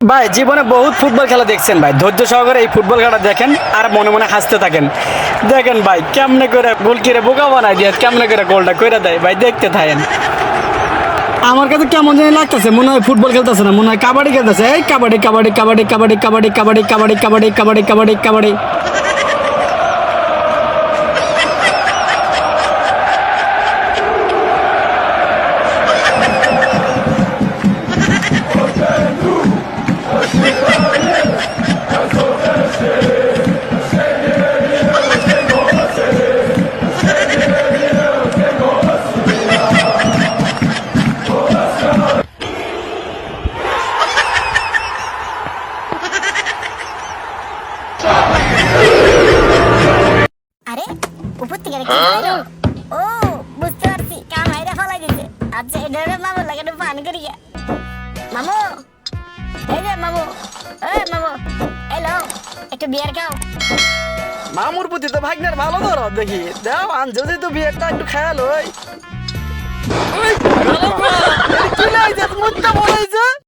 ভাই জীবনে বহুত ফুটবল খেলা দেখছেন ভাই, ধৈর্য সহকারে এই ফুটবল খেলা দেখেন আর মনে মনে হাসতে থাকেন। দেখেন ভাই কেমনে করে গোল কিরে বোকা বানাই দিয়ে কেমনে করে গোলটা কইরা দেয় ভাই, দেখতে থাকেন। আমার কাছে কেমন জানি লাগতেছে, মনে হয় ফুটবল খেলতেছে না, মনে হয় কাবাডি খেলতেছে। এই কাবাডি কাবাডি কাবাডি কাবাডি কাবাডি কাবাডি কাবাডি কাবাডি কাবাডি কাবাডি কাবাডি। আরে উপর থেকে আরেকটা আইলো। ও বুঝতে পারছি, কাম হাইরা ফলাই দিছে। আচ্ছা এটা মামু লাগে একটু পান করি গিয়া। মামু, এই যে মামু, মামু, হ্যালো, একটু বিয়ার খাও। মামুর প্রতি তো ভাগ্নের ভালো ধরো দেখি, দাও আন যদি তো বিয়েটা একটু খেয়াল ওই কি লাগছে মুখটা বলাইছে।